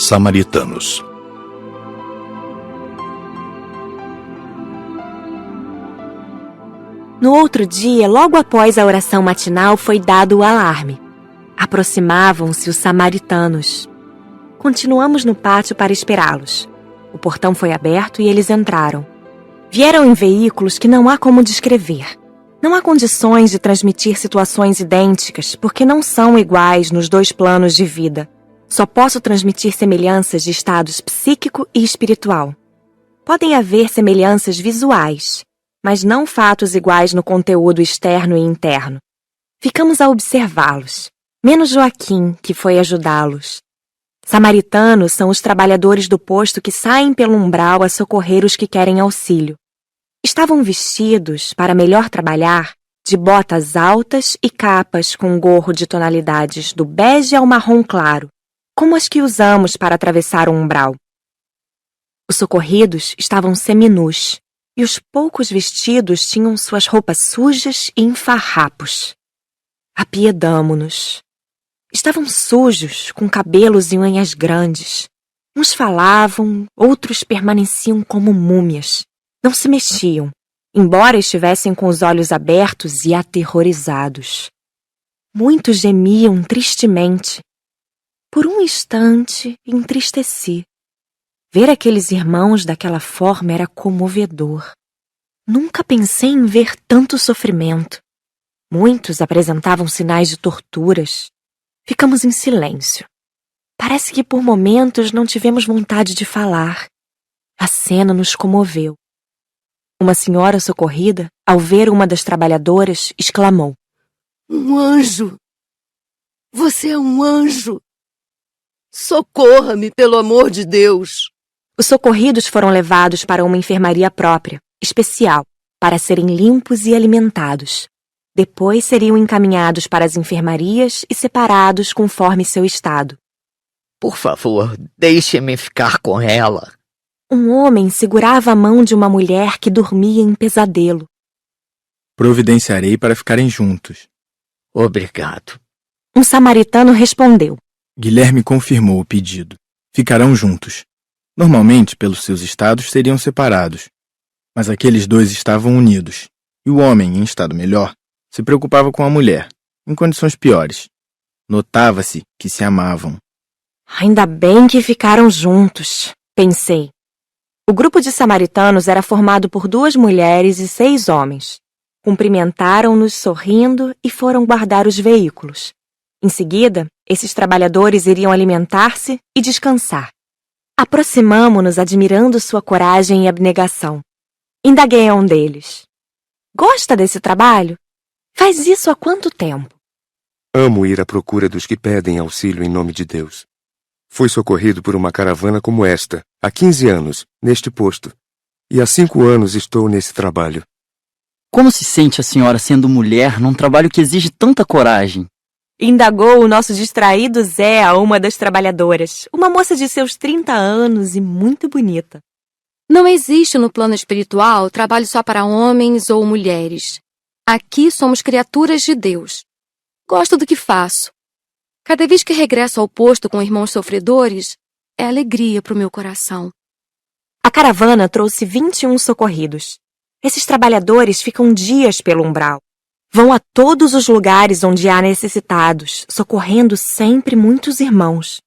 samaritanos. No outro dia, logo após a oração matinal, foi dado o alarme. Aproximavam-se os samaritanos. Continuamos no pátio para esperá-los. O portão foi aberto e eles entraram. Vieram em veículos que não há como descrever. Não há condições de transmitir situações idênticas, porque não são iguais nos dois planos de vida. Só posso transmitir semelhanças de estados psíquico e espiritual. Podem haver semelhanças visuais, mas não fatos iguais no conteúdo externo e interno. Ficamos a observá-los, menos Joaquim, que foi ajudá-los. Samaritanos são os trabalhadores do posto que saem pelo umbral a socorrer os que querem auxílio. Estavam vestidos, para melhor trabalhar, de botas altas e capas com gorro de tonalidades do bege ao marrom claro, como as que usamos para atravessar um umbral. Os socorridos estavam seminus, e os poucos vestidos tinham suas roupas sujas e em farrapos. Apiedamo-nos. Estavam sujos, com cabelos e unhas grandes. Uns falavam, outros permaneciam como múmias. Não se mexiam, embora estivessem com os olhos abertos e aterrorizados. Muitos gemiam tristemente. Por um instante, entristeci. Ver aqueles irmãos daquela forma era comovedor. Nunca pensei em ver tanto sofrimento. Muitos apresentavam sinais de torturas. Ficamos em silêncio. Parece que por momentos não tivemos vontade de falar. A cena nos comoveu. Uma senhora socorrida, ao ver uma das trabalhadoras, exclamou: "Um anjo! Você é um anjo! Socorra-me, pelo amor de Deus!" Os socorridos foram levados para uma enfermaria própria, especial, para serem limpos e alimentados. Depois seriam encaminhados para as enfermarias e separados conforme seu estado. Por favor, deixe-me ficar com ela. Um homem segurava a mão de uma mulher que dormia em pesadelo. Providenciarei para ficarem juntos. Obrigado. Um samaritano respondeu. Guilherme confirmou o pedido. Ficarão juntos. Normalmente, pelos seus estados, seriam separados. Mas aqueles dois estavam unidos. E o homem, em estado melhor, se preocupava com a mulher, em condições piores. Notava-se que se amavam. Ainda bem que ficaram juntos, pensei. O grupo de samaritanos era formado por 2 mulheres e 6 homens. Cumprimentaram-nos sorrindo e foram guardar os veículos. Em seguida, esses trabalhadores iriam alimentar-se e descansar. Aproximamo-nos admirando sua coragem e abnegação. Indaguei a um deles. Gosta desse trabalho? Faz isso há quanto tempo? Amo ir à procura dos que pedem auxílio em nome de Deus. Fui socorrido por uma caravana como esta, há 15 anos, neste posto. E há 5 anos estou nesse trabalho. Como se sente a senhora sendo mulher num trabalho que exige tanta coragem? Indagou o nosso distraído Zé a uma das trabalhadoras, uma moça de seus 30 anos e muito bonita. Não existe no plano espiritual trabalho só para homens ou mulheres. Aqui somos criaturas de Deus. Gosto do que faço. Cada vez que regresso ao posto com irmãos sofredores, é alegria para o meu coração. A caravana trouxe 21 socorridos. Esses trabalhadores ficam dias pelo umbral. Vão a todos os lugares onde há necessitados, socorrendo sempre muitos irmãos.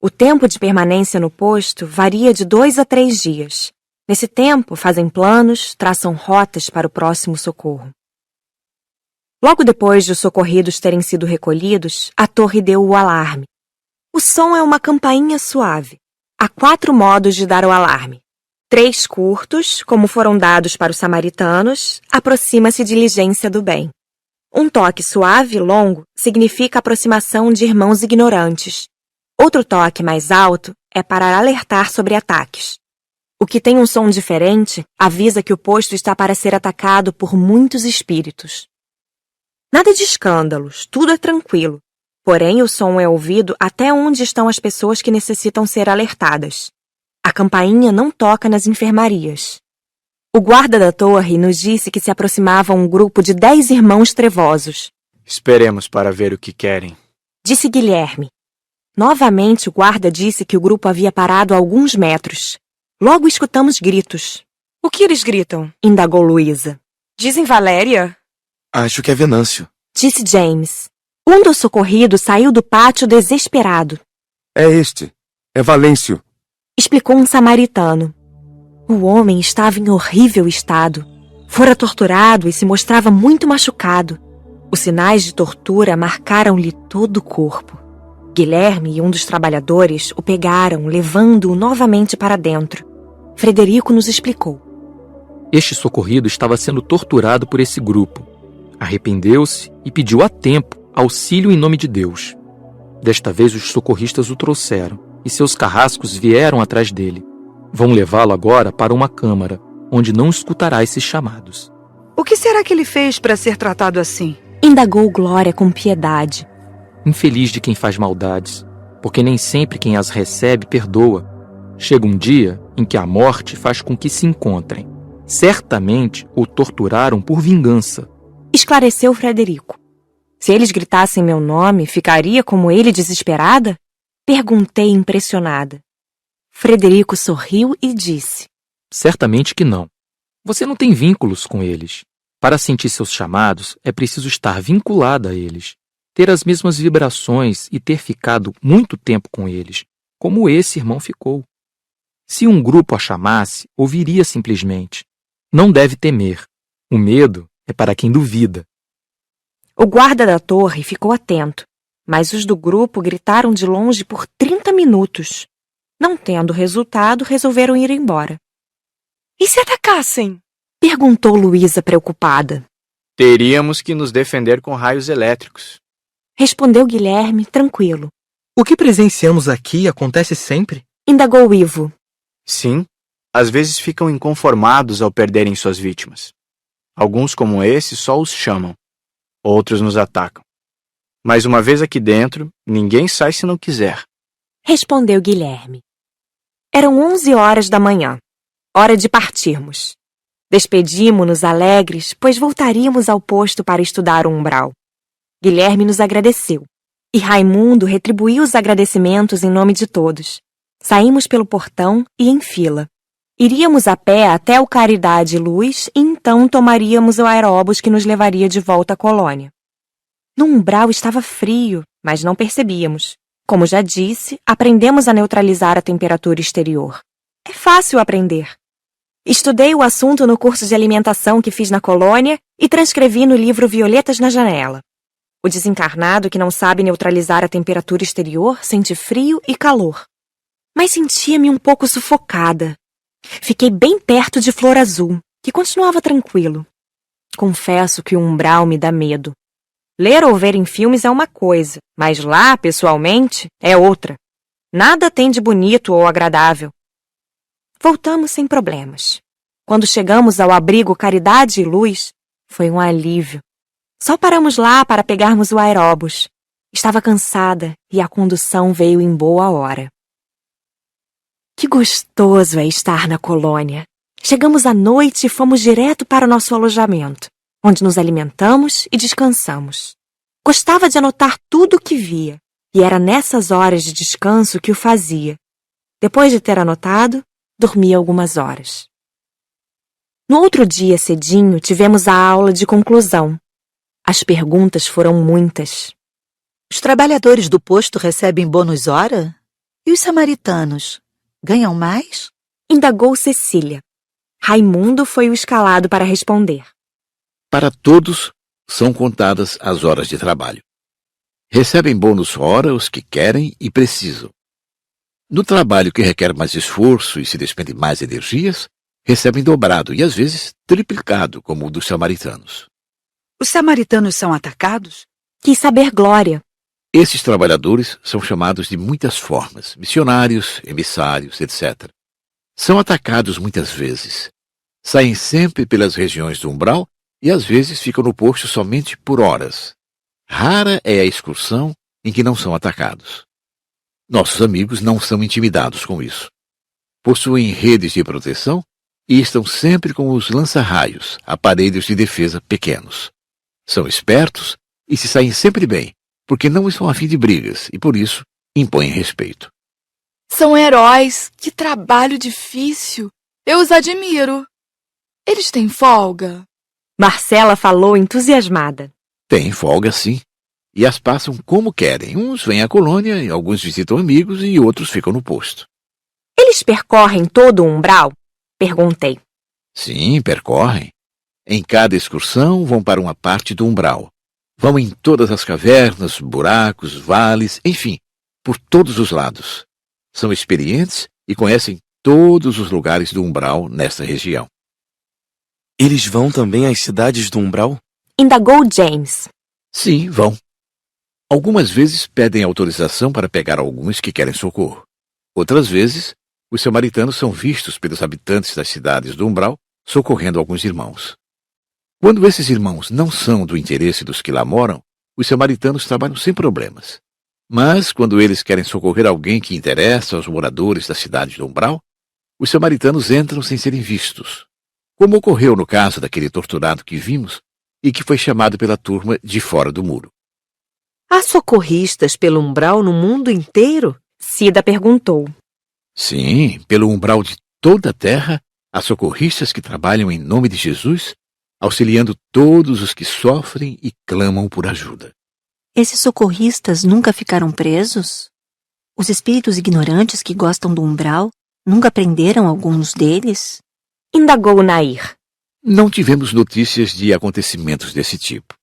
O tempo de permanência no posto varia de 2 a 3 dias. Nesse tempo, fazem planos, traçam rotas para o próximo socorro. Logo depois de os socorridos terem sido recolhidos, a torre deu o alarme. O som é uma campainha suave. Há 4 modos de dar o alarme. 3 curtos, como foram dados para os samaritanos, aproxima-se diligência do bem. Um toque suave e longo significa aproximação de irmãos ignorantes. Outro toque mais alto é para alertar sobre ataques. O que tem um som diferente avisa que o posto está para ser atacado por muitos espíritos. Nada de escândalos, tudo é tranquilo. Porém, o som é ouvido até onde estão as pessoas que necessitam ser alertadas. A campainha não toca nas enfermarias. O guarda da torre nos disse que se aproximava um grupo de 10 irmãos trevosos. Esperemos para ver o que querem, disse Guilherme. Novamente o guarda disse que o grupo havia parado a alguns metros. Logo escutamos gritos. O que eles gritam? Indagou Luísa. Dizem Valéria? Acho que é Venâncio. Disse James. Um dos socorridos saiu do pátio desesperado. É este. É Valêncio. Explicou um samaritano. O homem estava em horrível estado. Fora torturado e se mostrava muito machucado. Os sinais de tortura marcaram-lhe todo o corpo. Guilherme e um dos trabalhadores o pegaram, levando-o novamente para dentro. Frederico nos explicou. Este socorrido estava sendo torturado por esse grupo. Arrependeu-se e pediu a tempo auxílio em nome de Deus. Desta vez os socorristas o trouxeram e seus carrascos vieram atrás dele. Vão levá-lo agora para uma câmara, onde não escutará esses chamados. O que será que ele fez para ser tratado assim? Indagou Glória com piedade. Infeliz de quem faz maldades, porque nem sempre quem as recebe perdoa. Chega um dia em que a morte faz com que se encontrem. Certamente o torturaram por vingança. Esclareceu Frederico. Se eles gritassem meu nome, ficaria como ele desesperada? Perguntei impressionada. Frederico sorriu e disse. Certamente que não. Você não tem vínculos com eles. Para sentir seus chamados, é preciso estar vinculada a eles, ter as mesmas vibrações e ter ficado muito tempo com eles, como esse irmão ficou. Se um grupo a chamasse, ouviria simplesmente. Não deve temer. O medo é para quem duvida. O guarda da torre ficou atento, mas os do grupo gritaram de longe por 30 minutos. Não tendo resultado, resolveram ir embora. E se atacassem? Perguntou Luísa preocupada. Teríamos que nos defender com raios elétricos. Respondeu Guilherme, tranquilo. O que presenciamos aqui acontece sempre? Indagou Ivo. Sim, às vezes ficam inconformados ao perderem suas vítimas. Alguns como esse só os chamam. Outros nos atacam. Mas uma vez aqui dentro, ninguém sai se não quiser. Respondeu Guilherme. Eram 11 horas da manhã. Hora de partirmos. Despedimo-nos alegres, pois voltaríamos ao posto para estudar o umbral. Guilherme nos agradeceu, e Raimundo retribuiu os agradecimentos em nome de todos. Saímos pelo portão e em fila. Iríamos a pé até o Caridade e Luz e então tomaríamos o aeróbus que nos levaria de volta à colônia. No umbral estava frio, mas não percebíamos. Como já disse, aprendemos a neutralizar a temperatura exterior. É fácil aprender. Estudei o assunto no curso de alimentação que fiz na colônia e transcrevi no livro Violetas na Janela. O desencarnado que não sabe neutralizar a temperatura exterior sente frio e calor. Mas sentia-me um pouco sufocada. Fiquei bem perto de Flor Azul, que continuava tranquilo. Confesso que o umbral me dá medo. Ler ou ver em filmes é uma coisa, mas lá, pessoalmente, é outra. Nada tem de bonito ou agradável. Voltamos sem problemas. Quando chegamos ao abrigo Caridade e Luz, foi um alívio. Só paramos lá para pegarmos o aeróbus. Estava cansada e a condução veio em boa hora. Que gostoso é estar na colônia. Chegamos à noite e fomos direto para o nosso alojamento, onde nos alimentamos e descansamos. Gostava de anotar tudo o que via, e era nessas horas de descanso que o fazia. Depois de ter anotado, dormia algumas horas. No outro dia, cedinho, tivemos a aula de conclusão. As perguntas foram muitas. Os trabalhadores do posto recebem bônus hora? E os samaritanos? Ganham mais? Indagou Cecília. Raimundo foi o escalado para responder. Para todos são contadas as horas de trabalho. Recebem bônus hora os que querem e precisam. No trabalho que requer mais esforço e se despende mais energias, recebem dobrado e às vezes triplicado, como o dos samaritanos. Os samaritanos são atacados? Quis saber Glória. Esses trabalhadores são chamados de muitas formas, missionários, emissários, etc. São atacados muitas vezes. Saem sempre pelas regiões do umbral e às vezes ficam no posto somente por horas. Rara é a excursão em que não são atacados. Nossos amigos não são intimidados com isso. Possuem redes de proteção e estão sempre com os lança-raios, aparelhos de defesa pequenos. São espertos e se saem sempre bem, porque não estão a fim de brigas e, por isso, impõem respeito. São heróis. Que trabalho difícil. Eu os admiro. Eles têm folga? Marcela falou entusiasmada. Têm folga, sim. E as passam como querem. Uns vêm à colônia, alguns visitam amigos e outros ficam no posto. Eles percorrem todo o umbral? Perguntei. Sim, percorrem. Em cada excursão vão para uma parte do umbral. Vão em todas as cavernas, buracos, vales, enfim, por todos os lados. São experientes e conhecem todos os lugares do umbral nesta região. Eles vão também às cidades do umbral? Indagou James. Sim, vão. Algumas vezes pedem autorização para pegar alguns que querem socorro. Outras vezes, os samaritanos são vistos pelos habitantes das cidades do umbral socorrendo alguns irmãos. Quando esses irmãos não são do interesse dos que lá moram, os samaritanos trabalham sem problemas. Mas, quando eles querem socorrer alguém que interessa aos moradores da cidade do umbral, os samaritanos entram sem serem vistos, como ocorreu no caso daquele torturado que vimos e que foi chamado pela turma de fora do muro. Há socorristas pelo umbral no mundo inteiro? Cida perguntou. Sim, pelo umbral de toda a terra, há socorristas que trabalham em nome de Jesus, auxiliando todos os que sofrem e clamam por ajuda. Esses socorristas nunca ficaram presos? Os espíritos ignorantes que gostam do umbral nunca prenderam alguns deles? Indagou Nair. Não tivemos notícias de acontecimentos desse tipo.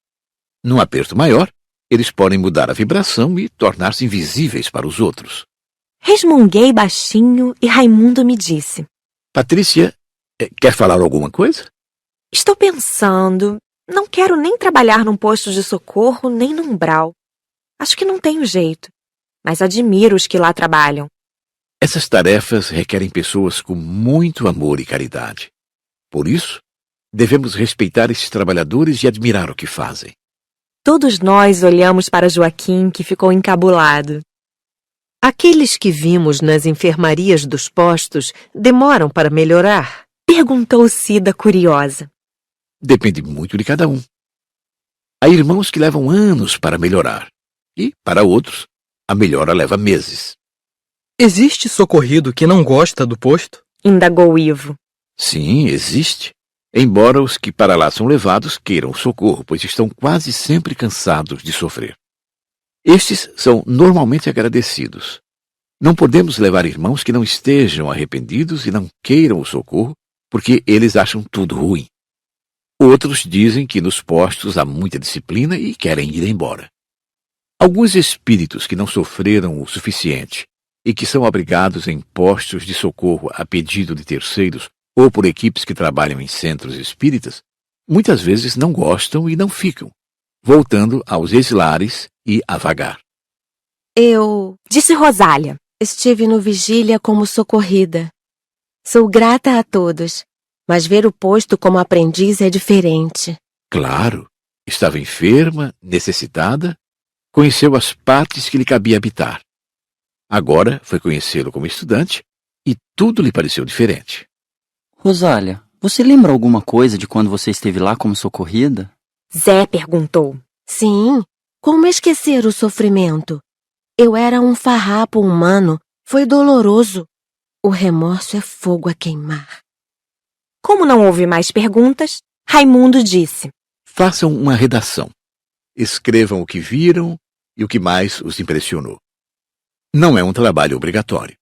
Num aperto maior, eles podem mudar a vibração e tornar-se invisíveis para os outros. Resmunguei baixinho e Raimundo me disse. Patrícia, quer falar alguma coisa? Estou pensando. Não quero nem trabalhar num posto de socorro, nem num umbral. Acho que não tenho jeito. Mas admiro os que lá trabalham. Essas tarefas requerem pessoas com muito amor e caridade. Por isso, devemos respeitar esses trabalhadores e admirar o que fazem. Todos nós olhamos para Joaquim, que ficou encabulado. Aqueles que vimos nas enfermarias dos postos demoram para melhorar? Perguntou Cida, curiosa. Depende muito de cada um. Há irmãos que levam anos para melhorar. E, para outros, a melhora leva meses. Existe socorrido que não gosta do posto? Indagou Ivo. Sim, existe. Embora os que para lá são levados queiram socorro, pois estão quase sempre cansados de sofrer. Estes são normalmente agradecidos. Não podemos levar irmãos que não estejam arrependidos e não queiram o socorro, porque eles acham tudo ruim. Outros dizem que nos postos há muita disciplina e querem ir embora. Alguns espíritos que não sofreram o suficiente e que são abrigados em postos de socorro a pedido de terceiros ou por equipes que trabalham em centros espíritas, muitas vezes não gostam e não ficam, voltando aos ex-lares e a vagar. Disse Rosália. Estive no Vigília como socorrida. Sou grata a todos, mas ver o posto como aprendiz é diferente. Claro, estava enferma, necessitada, conheceu as partes que lhe cabia habitar. Agora foi conhecê-lo como estudante e tudo lhe pareceu diferente. Rosália, você lembra alguma coisa de quando você esteve lá como socorrida? Zé perguntou. Sim, como esquecer o sofrimento? Eu era um farrapo humano, foi doloroso. O remorso é fogo a queimar. Como não houve mais perguntas, Raimundo disse. Façam uma redação. Escrevam o que viram e o que mais os impressionou. Não é um trabalho obrigatório.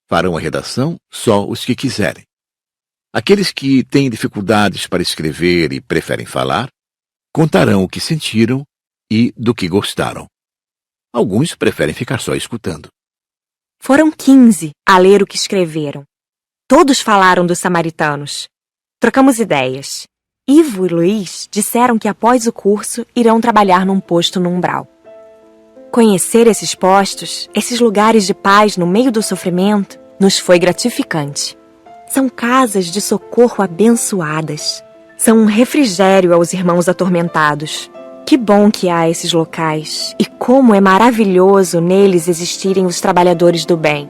Farão a redação só os que quiserem. Aqueles que têm dificuldades para escrever e preferem falar, contarão o que sentiram e do que gostaram. Alguns preferem ficar só escutando. Foram 15 a ler o que escreveram. Todos falaram dos samaritanos. Trocamos ideias. Ivo e Luiz disseram que após o curso irão trabalhar num posto no umbral. Conhecer esses postos, esses lugares de paz no meio do sofrimento, nos foi gratificante. São casas de socorro abençoadas. São um refrigério aos irmãos atormentados. Que bom que há esses locais e como é maravilhoso neles existirem os trabalhadores do bem.